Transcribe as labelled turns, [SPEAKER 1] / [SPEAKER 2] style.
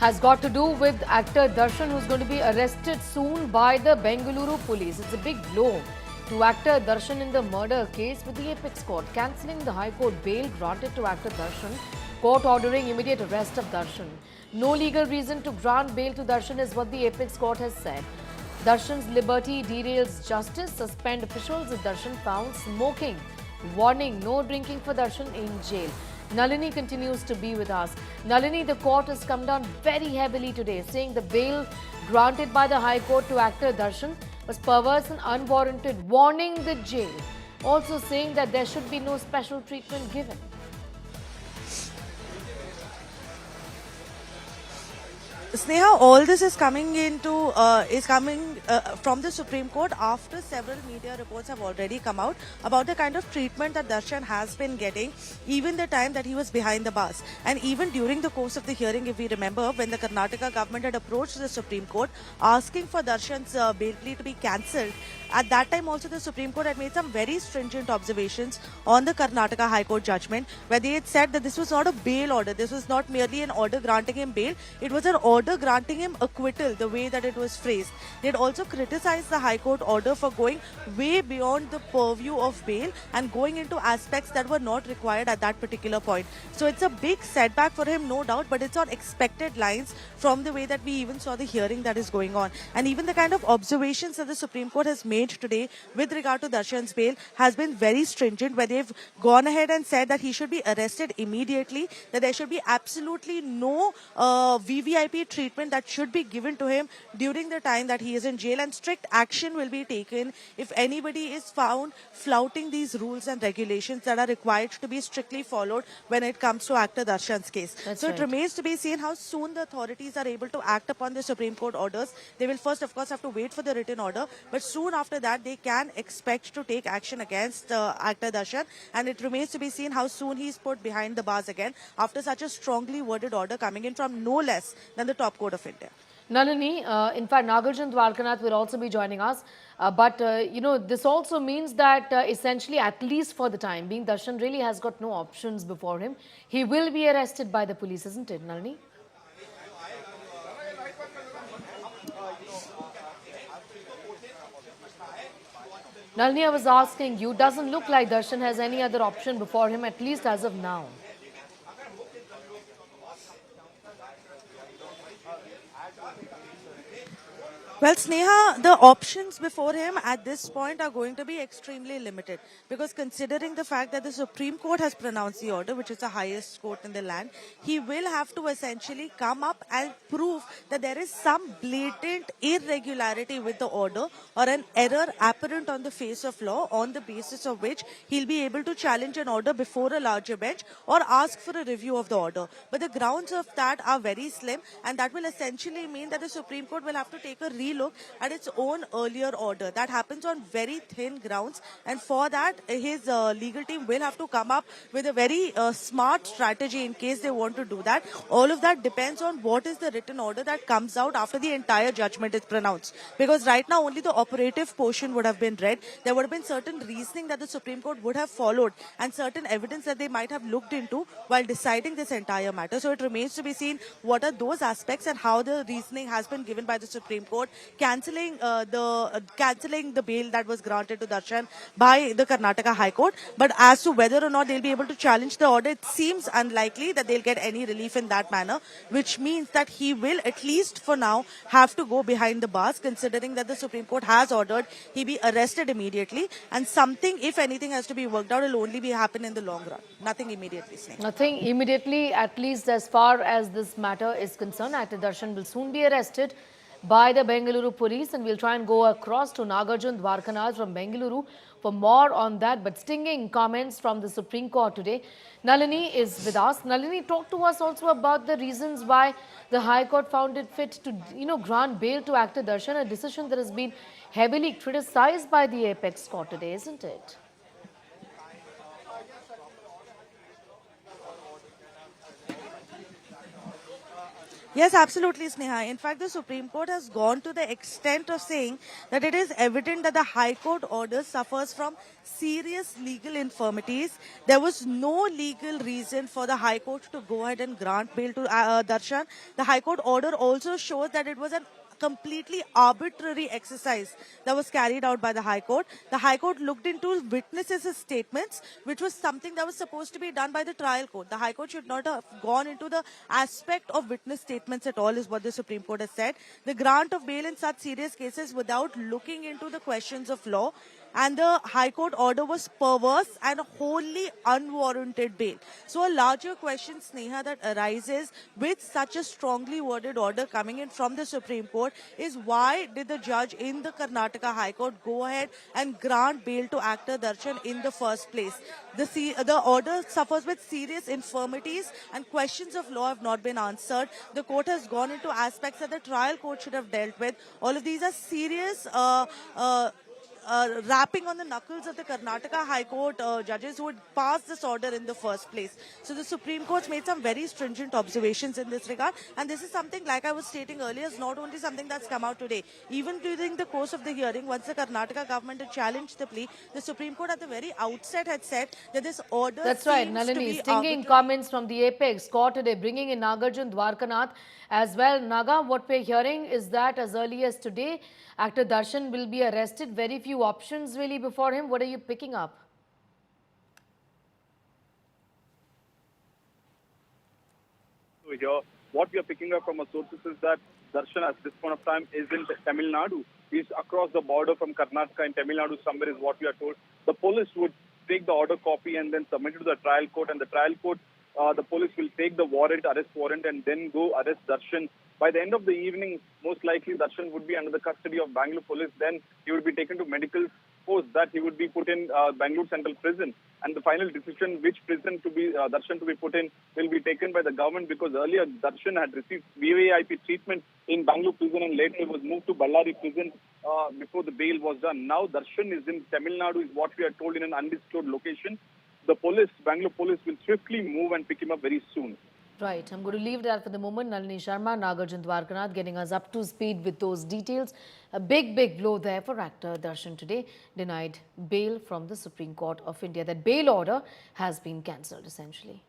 [SPEAKER 1] has got to do with actor Darshan, who's going to be arrested soon by the Bengaluru police. It's a big blow to actor Darshan in the murder case, with the Apex Court cancelling the High Court bail granted to actor Darshan, court ordering immediate arrest of Darshan. No legal reason to grant bail to Darshan is what the Apex Court has said. Darshan's liberty derails justice, suspend officials if Darshan found smoking. Warning, no drinking for Darshan in jail. Nalini continues to be with us. Nalini, the court has come down very heavily today, saying the bail granted by the High Court to actor Darshan was perverse and unwarranted, warning the jail. Also saying that there should be no special treatment given.
[SPEAKER 2] Sneha, all this is coming from the Supreme Court after several media reports have already come out about the kind of treatment that Darshan has been getting, even the time that he was behind the bars. And even during the course of the hearing, if we remember, when the Karnataka government had approached the Supreme Court asking for Darshan's bail plea to be cancelled, at that time also the Supreme Court had made some very stringent observations on the Karnataka High Court judgment, where they had said that this was not a bail order, this was not merely an order granting him bail, it was an order granting him acquittal, the way that it was phrased. They had also criticized the High Court order for going way beyond the purview of bail and going into aspects that were not required at that particular point. So it's a big setback for him, no doubt, but it's on expected lines from the way that we even saw the hearing that is going on. And even the kind of observations that the Supreme Court has made today with regard to Darshan's bail has been very stringent, where they've gone ahead and said that he should be arrested immediately, that there should be absolutely no VVIP treatment that should be given to him during the time that he is in jail, and strict action will be taken if anybody is found flouting these rules and regulations that are required to be strictly followed when it comes to actor Darshan's case.
[SPEAKER 1] That's
[SPEAKER 2] so
[SPEAKER 1] right.
[SPEAKER 2] It remains to be seen how soon the authorities are able to act upon the Supreme Court orders. They will first, of course, have to wait for the written order, but soon after that they can expect to take action against actor Darshan, and it remains to be seen how soon he's put behind the bars again after such a strongly worded order coming in from no less than the top court of India.
[SPEAKER 1] Nalini, in fact, Nagarjun Dwarkanath will also be joining us. This also means that essentially, at least for the time being, Darshan really has got no options before him. He will be arrested by the police, isn't it, Nalini? Nalini, I was asking you, doesn't look like Darshan has any other option before him, at least as of now.
[SPEAKER 2] Well, Sneha, the options before him at this point are going to be extremely limited, because considering the fact that the Supreme Court has pronounced the order, which is the highest court in the land, he will have to essentially come up and prove that there is some blatant irregularity with the order or an error apparent on the face of law, on the basis of which he'll be able to challenge an order before a larger bench or ask for a review of the order. But the grounds of that are very slim, and that will essentially mean that the Supreme Court will have to take a look at its own earlier order. That happens on very thin grounds, and for that his legal team will have to come up with a very smart strategy in case they want to do that. All of that depends on what is the written order that comes out after the entire judgment is pronounced, because right now only the operative portion would have been read. There would have been certain reasoning that the Supreme Court would have followed and certain evidence that they might have looked into while deciding this entire matter. So it remains to be seen what are those aspects and how the reasoning has been given by the Supreme Court, cancelling the bail that was granted to Darshan by the Karnataka High Court. But as to whether or not they'll be able to challenge the order, it seems unlikely that they'll get any relief in that manner, which means that he will, at least for now, have to go behind the bars, considering that the Supreme Court has ordered he be arrested immediately, and something, if anything, has to be worked out. It'll only be happen in the long run. Nothing immediately, Sneh.
[SPEAKER 1] Nothing immediately, at least as far as this matter is concerned. Actor Darshan will soon be arrested by the Bengaluru police, and we'll try and go across to Nagarjun Dwarkanath from Bengaluru for more on that. But stinging comments from the Supreme Court today. Nalini is with us. Nalini, talk to us also about the reasons why the High Court found it fit to, grant bail to actor Darshan, a decision that has been heavily criticized by the Apex Court today, isn't it?
[SPEAKER 2] Yes, absolutely, Sneha. In fact, the Supreme Court has gone to the extent of saying that it is evident that the High Court order suffers from serious legal infirmities. There was no legal reason for the High Court to go ahead and grant bail to Darshan. The High Court order also shows that it was an completely arbitrary exercise that was carried out by the High Court. The High Court looked into witnesses' statements, which was something that was supposed to be done by the trial court. The High Court should not have gone into the aspect of witness statements at all, is what the Supreme Court has said. The grant of bail in such serious cases without looking into the questions of law, and the High Court order was perverse and wholly unwarranted bail. So a larger question, Sneha, that arises with such a strongly worded order coming in from the Supreme Court is why did the judge in the Karnataka High Court go ahead and grant bail to actor Darshan in the first place? The order suffers with serious infirmities and questions of law have not been answered. The court has gone into aspects that the trial court should have dealt with. All of these are serious rapping on the knuckles of the Karnataka High Court judges who had passed this order in the first place. So the Supreme Court's made some very stringent observations in this regard, and this is something, like I was stating earlier, is not only something that's come out today. Even during the course of the hearing, once the Karnataka government had challenged the plea, the Supreme Court at the very outset had said that this order
[SPEAKER 1] That's right,
[SPEAKER 2] seems to
[SPEAKER 1] Nalini.
[SPEAKER 2] be
[SPEAKER 1] Stinging
[SPEAKER 2] arbitrary.
[SPEAKER 1] comments from the Apex Court today, bringing in Nagarjun Dwarkanath as well. Naga, what we're hearing is that as early as today, actor Darshan will be arrested. Very few options really before him. What are you picking up?
[SPEAKER 3] Here, what we are picking up from our sources is that Darshan at this point of time is in Tamil Nadu. He's across the border from Karnataka and Tamil Nadu somewhere is what we are told. The police would take the order copy and then submit it to the trial court, and the trial court, the police will take the warrant, arrest warrant, and then go arrest Darshan. By the end of the evening, most likely Darshan would be under the custody of Bangalore police. Then he would be taken to medical post that he would be put in Bangalore Central Prison. And the final decision which prison to be Darshan to be put in will be taken by the government, because earlier Darshan had received VVIP treatment in Bangalore prison and later he was moved to Ballari prison before the bail was done. Now Darshan is in Tamil Nadu, is what we are told, in an undisclosed location. The police, Bangalore police, will swiftly move and pick him up very soon.
[SPEAKER 1] Right. I'm going to leave that for the moment. Nalini Sharma, Nagarjun Dwarkanath getting us up to speed with those details. A big blow there for actor Darshan today. Denied bail from the Supreme Court of India. That bail order has been cancelled essentially.